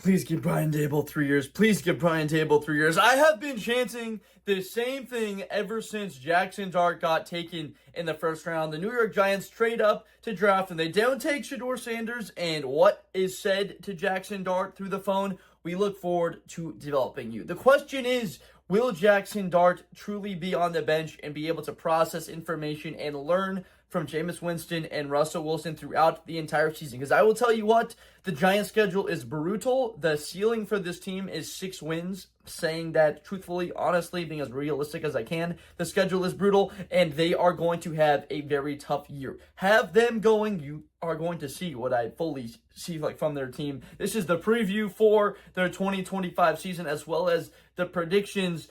Please give Brian Dable 3 years. Please give Brian Dable 3 years. I have been chanting the same thing ever since Jackson Dart got taken in the first round. The New York Giants trade up to draft, and they don't take Shedeur Sanders. And what is said to Jackson Dart through the phone? We look forward to developing you. The question is, will Jackson Dart truly be on the bench and be able to process information and learn from Jameis Winston and Russell Wilson throughout the entire season? Because I will tell you what, the Giants' schedule is brutal. The ceiling for this team is 6 wins. Saying that truthfully, honestly, being as realistic as I can, the schedule is brutal, and they are going to have a very tough year. Have them going, you are going to see what I fully see like from their team. This is the preview for their 2025 season, as well as the predictions.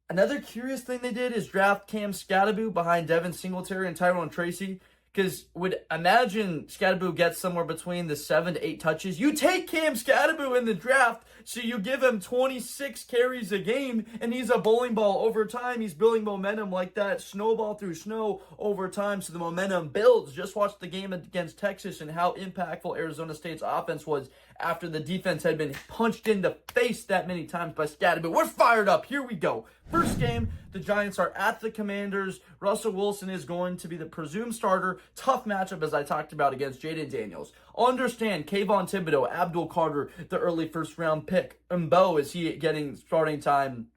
Another curious thing they did is draft Cam Skattebo behind Devin Singletary and Tyrone Tracy. Because would imagine Skattebo gets somewhere between the 7 to 8 touches. You take Cam Skattebo in the draft, so you give him 26 carries a game, and he's a bowling ball over time. He's building momentum like that, snowball through snow over time, so the momentum builds. Just watch the game against Texas and how impactful Arizona State's offense was after the defense had been punched in the face that many times by Skattebo. We're fired up. Here we go. First game, the Giants are at the Commanders. Russell Wilson is going to be the presumed starter. Tough matchup, as I talked about, against Jaden Daniels. Understand, Kayvon Thibodeau, Abdul Carter, the early first-round pick. Mbo, is he getting starting time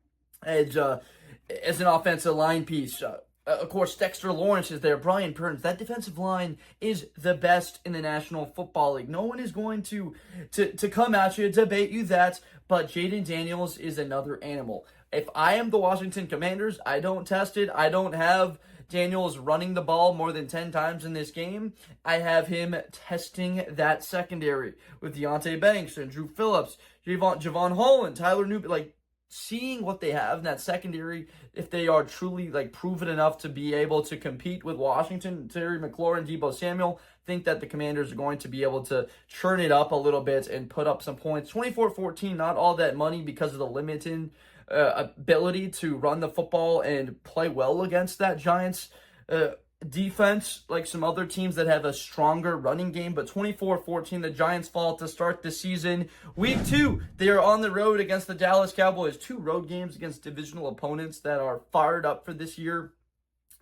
as an offensive line piece? Of course, Dexter Lawrence is there. Brian Burns. That defensive line is the best in the National Football League. No one is going to come at you, debate you that, but Jaden Daniels is another animal. If I am the Washington Commanders, I don't test it. I don't have Daniels running the ball more than 10 times in this game. I have him testing that secondary with Deontay Banks and Drew Phillips, Javon Holland, Tyler Newby, like seeing what they have in that secondary, if they are truly like proven enough to be able to compete with Washington, Terry McLaurin, Deebo Samuel. Think that the Commanders are going to be able to churn it up a little bit and put up some points. 24-14, not all that money because of the limited ability to run the football and play well against that Giants defense, like some other teams that have a stronger running game. But 24-14, the Giants fall to start the season. Week 2, they are on the road against the Dallas Cowboys. 2 road games against divisional opponents that are fired up for this year.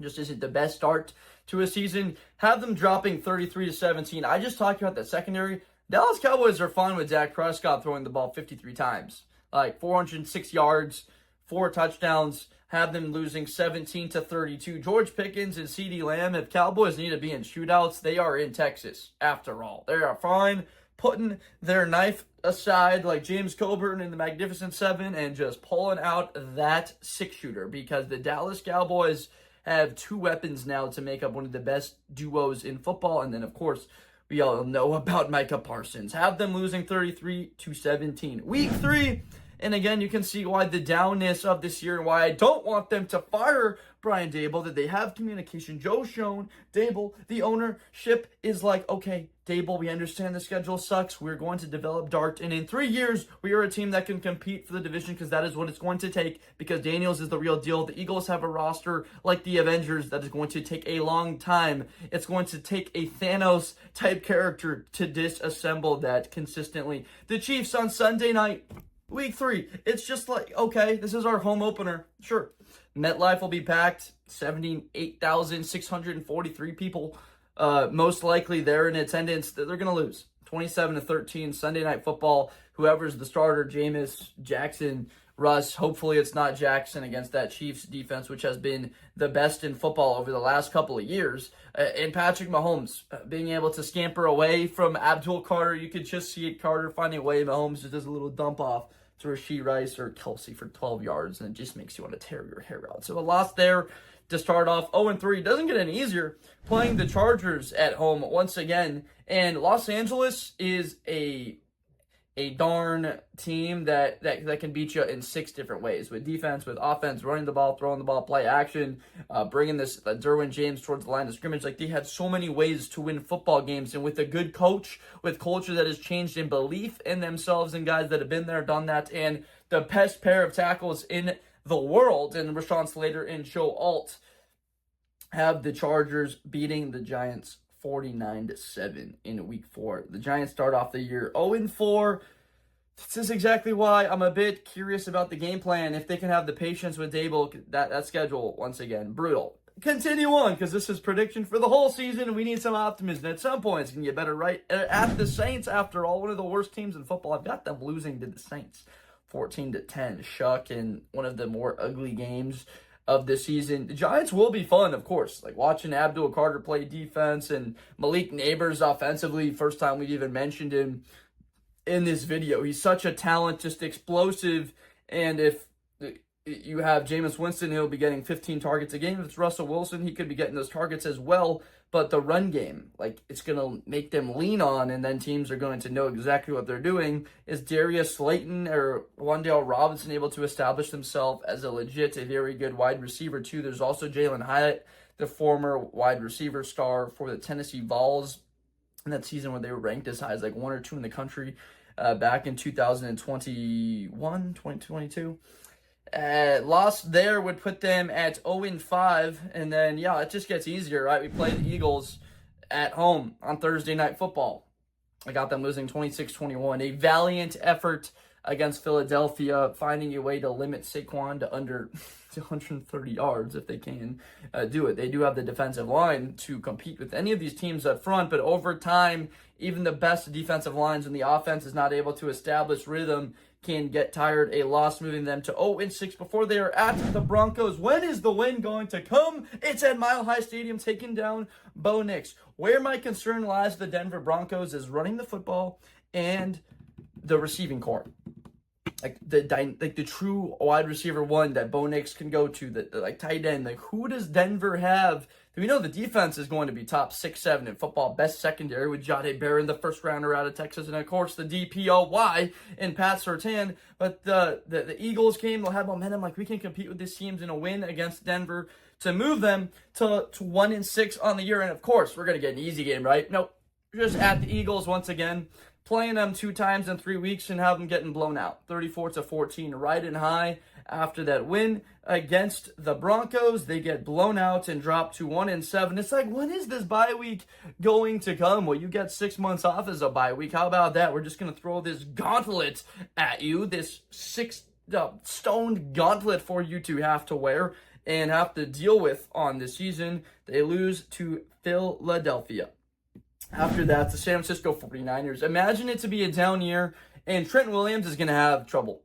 Just isn't the best start to a season. Have them dropping 33-17. I just talked about the secondary. Dallas Cowboys are fine with Dak Prescott throwing the ball 53 times. Like 406 yards, 4 touchdowns, have them losing 17-32. George Pickens and CeeDee Lamb, if Cowboys need to be in shootouts, they are in Texas, after all. They are fine putting their knife aside like James Coburn in the Magnificent Seven and just pulling out that 6-shooter, because the Dallas Cowboys have 2 weapons now to make up one of the best duos in football. And then, of course, we all know about Micah Parsons. Have them losing 33-17. Week 3, and again, you can see why the downness of this year and why I don't want them to fire Brian Dable, that they have communication. Joe Schoen, Dable, the ownership is like, okay, Dable, we understand the schedule sucks. We're going to develop Dart, and in 3 years, we are a team that can compete for the division, because that is what it's going to take, because Daniels is the real deal. The Eagles have a roster like the Avengers that is going to take a long time. It's going to take a Thanos-type character to disassemble that consistently. The Chiefs on Sunday night, Week 3, it's just like, okay, this is our home opener. Sure, MetLife will be packed, 78,643 people. Most likely they're in attendance. They're going to lose 27-13 Sunday Night Football. Whoever's the starter, Jameis, Jackson, Russ, hopefully it's not Jackson against that Chiefs defense, which has been the best in football over the last couple of years. And Patrick Mahomes being able to scamper away from Abdul Carter. You could just see it, Carter finding a way. Mahomes just does a little dump off to Rashee Rice or Kelsey for 12 yards, and it just makes you want to tear your hair out. So a loss there to start off. 0-3 doesn't get any easier playing the Chargers at home once again. And Los Angeles is a darn team that can beat you in 6 different ways, with defense, with offense, running the ball, throwing the ball, play action, bringing this Derwin James towards the line of scrimmage. Like, they have so many ways to win football games, and with a good coach, with culture that has changed in belief in themselves and guys that have been there, done that, and the best pair of tackles in the world, and Rashawn Slater and Joe Alt, have the Chargers beating the Giants 49-7 in week 4. The Giants start off the year 0-4. this is exactly why I'm a bit curious about the game plan. If they can have the patience with Dable, that schedule, once again, brutal. Continue on, because this is prediction for the whole season, and we need some optimism. At some point, it's going to get better, right? At the Saints, after all, one of the worst teams in football. I've got them losing to the Saints 14-10. Shuck in one of the more ugly games of the season. The Giants will be fun, of course. Like watching Abdul Carter play defense and Malik Nabers offensively. First time we've even mentioned him in this video. He's such a talent, just explosive. And if you have Jameis Winston, he'll be getting 15 targets a game. If it's Russell Wilson, he could be getting those targets as well. But the run game, like, it's going to make them lean on, and then teams are going to know exactly what they're doing. Is Darius Slayton or Wan'Dale Robinson able to establish themselves as a very good wide receiver, too? There's also Jalen Hyatt, the former wide receiver star for the Tennessee Vols in that season where they were ranked as high as like 1 or 2 in the country back in 2022. Loss there would put them at 0-5, and then, yeah, it just gets easier, right? We play the Eagles at home on Thursday Night Football. I got them losing 26-21. A valiant effort against Philadelphia, finding a way to limit Saquon to under 130 yards if they can do it. They do have the defensive line to compete with any of these teams up front, but over time, even the best defensive lines when the offense is not able to establish rhythm can get tired. A loss moving them to 0-6 before they are at the Broncos. When is the win going to come? It's at Mile High Stadium, taking down Bo Nix. Where my concern lies with the Denver Broncos is running the football and the receiving core. Like the true wide receiver one that Bo Nix can go to, the like tight end. Like, who does Denver have? We know the defense is going to be top 6-7 in football. Best secondary with Jahdae Barron, the first rounder out of Texas, and of course the DPOY in Pat Surtain. But the Eagles came, they'll have momentum. Like, we can compete with these teams in a win against Denver to move them to 1-6 on the year. And of course, we're gonna get an easy game, right? Nope. Just at the Eagles once again, playing them 2 times in 3 weeks and have them getting blown out 34-14, riding high after that win against the Broncos. They get blown out and drop to 1-7. It's like, when is this bye week going to come? Well, you get 6 months off as a bye week. How about that? We're just going to throw this gauntlet at you, this 6-stone gauntlet for you to have to wear and have to deal with on this season. They lose to Philadelphia. After that, the San Francisco 49ers. Imagine it to be a down year, and Trent Williams is going to have trouble.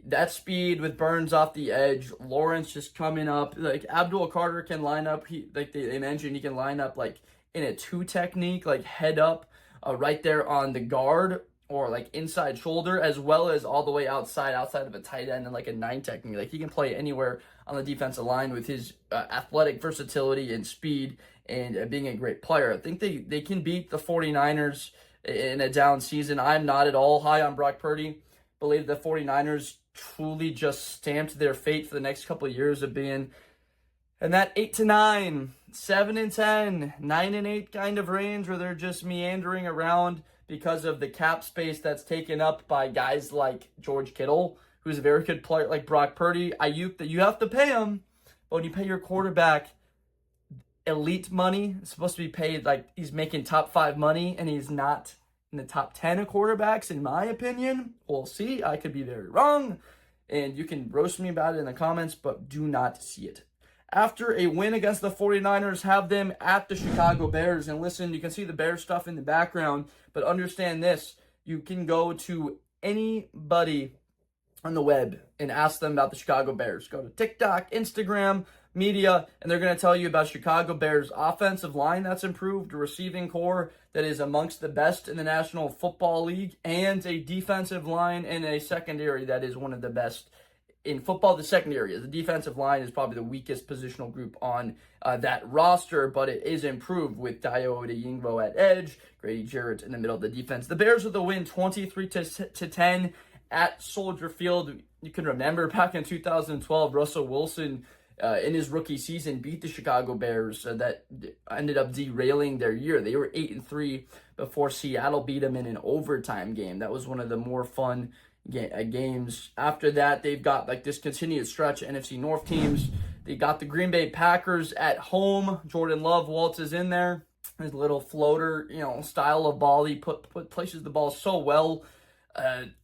That speed with Burns off the edge, Lawrence just coming up. Like, Abdul Carter can line up. They mentioned he can line up like in a 2 technique, like head up right there on the guard or like inside shoulder, as well as all the way outside of a tight end and like a 9 technique. Like, he can play anywhere on the defensive line with his athletic versatility and speed and being a great player. I think they can beat the 49ers in a down season. I'm not at all high on Brock Purdy. Believe the 49ers truly just stamped their fate for the next couple of years of being in that 8-9, 7-10, 9-8 kind of range where they're just meandering around because of the cap space that's taken up by guys like George Kittle, who's a very good player, like Brock Purdy, Ayuk, that you have to pay him. But when you pay your quarterback elite money, it's supposed to be paid like he's making top 5 money, and he's not in the top 10 of quarterbacks, in my opinion. We'll see. I could be very wrong, and you can roast me about it in the comments, but do not see it. After a win against the 49ers, have them at the Chicago Bears. And listen, you can see the Bears stuff in the background, but understand this. You can go to anybody on the web and ask them about the Chicago Bears. Go to TikTok, Instagram, media, and they're going to tell you about Chicago Bears offensive line that's improved, a receiving core that is amongst the best in the National Football League, and a defensive line and a secondary that is one of the best in football. The secondary, the defensive line is probably the weakest positional group on that roster, but it is improved with Dayo Odeyingbo at edge, Grady Jarrett in the middle of the defense. The Bears with the win 23-10 at Soldier Field. You can remember back in 2012, Russell Wilson in his rookie season beat the Chicago Bears that ended up derailing their year. They were 8-3 before Seattle beat them in an overtime game. That was one of the more fun games. After that, they've got like this continued stretch of NFC North teams. They got the Green Bay Packers at home. Jordan Love waltzes in there. His little floater, style of ball. He places the ball so well.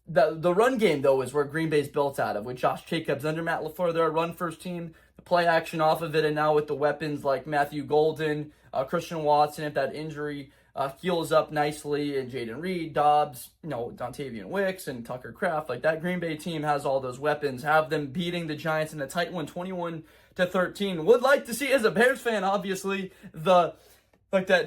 The run game, though, is where Green Bay's built out of. With Josh Jacobs under Matt LaFleur, they're a run-first team. The play action off of it, and now with the weapons like Matthew Golden, Christian Watson, if that injury heals up nicely, and Jaden Reed, Dobbs, Dontavian Wicks, and Tucker Kraft, like that Green Bay team has all those weapons. Have them beating the Giants in a tight one, 21-13. Would like to see, as a Bears fan, obviously, that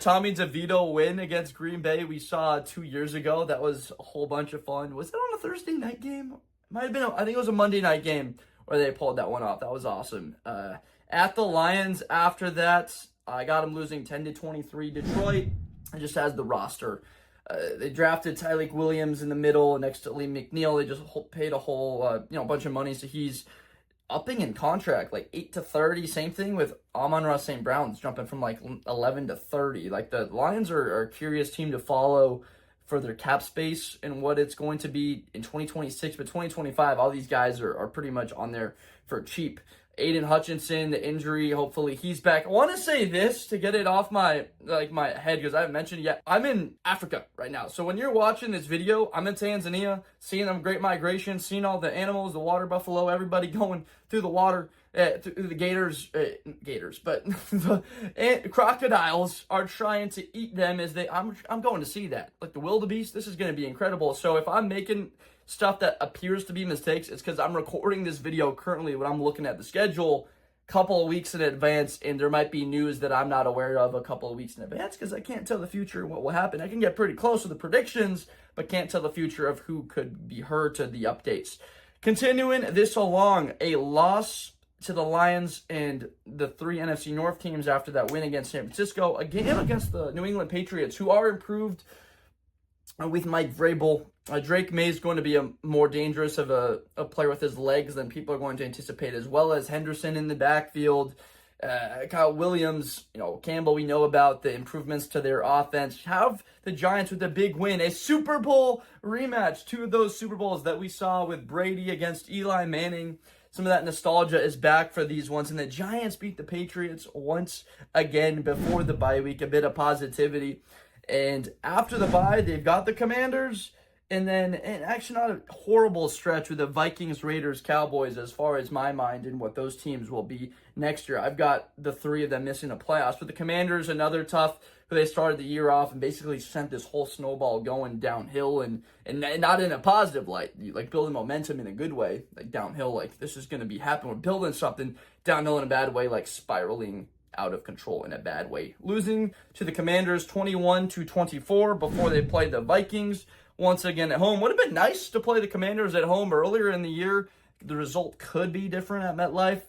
Tommy DeVito win against Green Bay we saw 2 years ago. That was a whole bunch of fun. Was it on a Thursday night game? Might have been. I think it was a Monday night game where they pulled that one off. That was awesome. At the Lions after that, I got them losing 10-23. Detroit just has the roster. They drafted Tyreek Williams in the middle next to Lee McNeil. They just paid a whole bunch of money, so he's upping in contract, like 8-30. Same thing with Amon-Ra St. Brown's jumping from like 11-30. Like the Lions are a curious team to follow for their cap space and what it's going to be in 2026. But 2025, all these guys are pretty much on there for cheap. Aiden Hutchinson, the injury, hopefully he's back. I want to say this to get it off my head because I haven't mentioned it yet. I'm in Africa right now. So when you're watching this video, I'm in Tanzania, seeing them Great Migration, seeing all the animals, the water buffalo, everybody going through the water, through the gators, but the crocodiles are trying to eat them as I'm going to see that. Like the wildebeest, this is going to be incredible. So if I'm making stuff that appears to be mistakes, it's because I'm recording this video currently when I'm looking at the schedule a couple of weeks in advance, and there might be news that I'm not aware of a couple of weeks in advance because I can't tell the future what will happen. I can get pretty close to the predictions, but can't tell the future of who could be heard to the updates. Continuing this along, a loss to the Lions and the 3 NFC North teams after that win against San Francisco, a game against the New England Patriots, who are improved with Mike Vrabel. Drake May is going to be a more dangerous of a player with his legs than people are going to anticipate, as well as Henderson in the backfield. Kyle Williams, Campbell, we know about the improvements to their offense. Have the Giants with a big win, a Super Bowl rematch, 2 of those Super Bowls that we saw with Brady against Eli Manning. Some of that nostalgia is back for these ones, and the Giants beat the Patriots once again before the bye week, a bit of positivity. And after the bye, they've got the Commanders, and actually not a horrible stretch with the Vikings, Raiders, Cowboys as far as my mind and what those teams will be next year. I've got the 3 of them missing the playoffs, but the Commanders, another tough, who they started the year off and basically sent this whole snowball going downhill and not in a positive light, like building momentum in a good way, like downhill, like this is going to be happening. We're building something downhill in a bad way, like spiraling out of control in a bad way. Losing to the Commanders 21-24 before they played the Vikings once again at home. Would have been nice to play the Commanders at home earlier in the year. The result could be different at MetLife.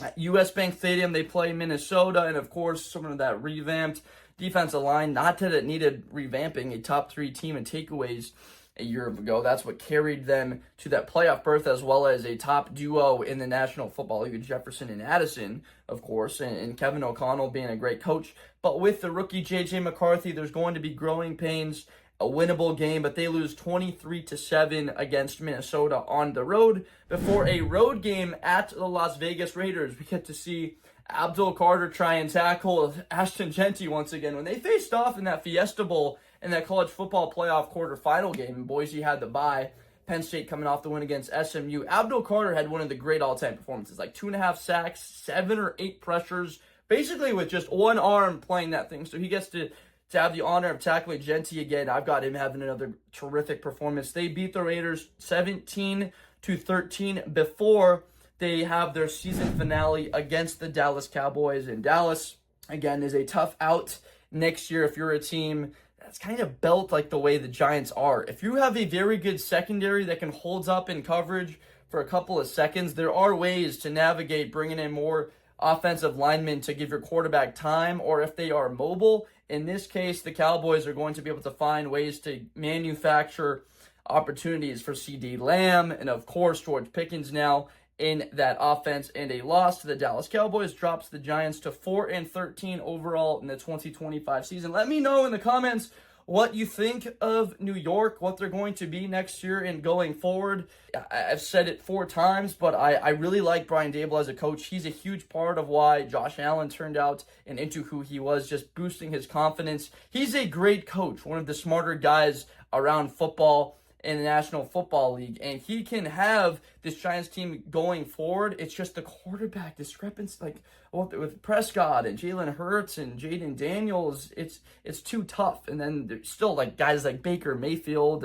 At US Bank Stadium, they play Minnesota, and of course, some of that revamped defensive line. Not that it needed revamping, a top 3 team in takeaways a year ago. That's what carried them to that playoff berth, as well as a top duo in the National Football League, Jefferson and Addison, of course, and Kevin O'Connell being a great coach. But with the rookie J.J. McCarthy, there's going to be growing pains. A winnable game, but they lose 23-7 against Minnesota on the road before a road game at the Las Vegas Raiders. We get to see Abdul Carter try and tackle Ashton Genty once again. When they faced off in that Fiesta Bowl in that college football playoff quarterfinal game, and Boise had the bye, Penn State coming off the win against SMU, Abdul Carter had one of the great all-time performances, like 2.5 sacks, 7 or 8 pressures, basically with just one arm playing that thing. So he gets to have the honor of tackling Genty again. I've got him having another terrific performance. They beat the Raiders 17-13 before they have their season finale against the Dallas Cowboys. And Dallas, again, is a tough out next year if you're a team that's kind of built like the way the Giants are. If you have a very good secondary that can hold up in coverage for a couple of seconds, there are ways to navigate bringing in more offensive linemen to give your quarterback time, or if they are mobile. In this case, the Cowboys are going to be able to find ways to manufacture opportunities for CeeDee Lamb and, of course, George Pickens now in that offense. And a loss to the Dallas Cowboys drops the Giants to 4-13 overall in the 2025 season. Let me know in the comments what you think of New York, what they're going to be next year and going forward. I've said it 4 times, but I really like Brian Daboll as a coach. He's a huge part of why Josh Allen turned out and into who he was, just boosting his confidence. He's a great coach, one of the smarter guys around football. in the National Football League, and he can have this Giants team going forward. It's just the quarterback discrepancy, like with Prescott and Jalen Hurts and Jaden Daniels, it's too tough. And then there's still like guys like Baker Mayfield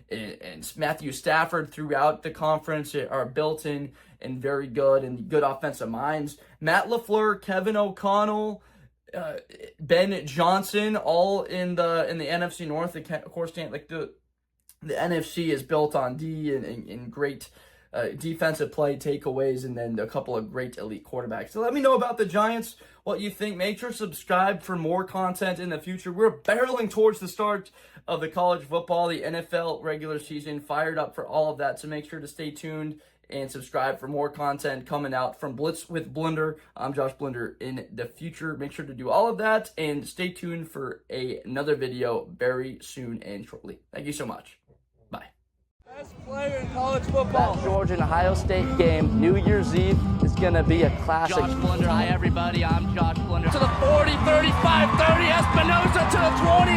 and Matthew Stafford throughout the conference are built in and very good and good offensive minds. Matt LaFleur, Kevin O'Connell, Ben Johnson, all in the NFC North. Of course, like the NFC is built on D and great defensive play, takeaways, and then a couple of great elite quarterbacks. So let me know about the Giants, what you think. Make sure to subscribe for more content in the future. We're barreling towards the start of the college football, the NFL regular season, fired up for all of that. So make sure to stay tuned and subscribe for more content coming out from Blitz with Blunder. I'm Josh Blunder in the future. Make sure to do all of that and stay tuned for another video very soon and shortly. Thank you so much. Bye. Best player in college football. That Georgia and Ohio State game, New Year's Eve, is going to be a classic. Josh Blunder. Hi, everybody. I'm Josh Blunder. To the 40, 35, 30, Espinosa to the 20.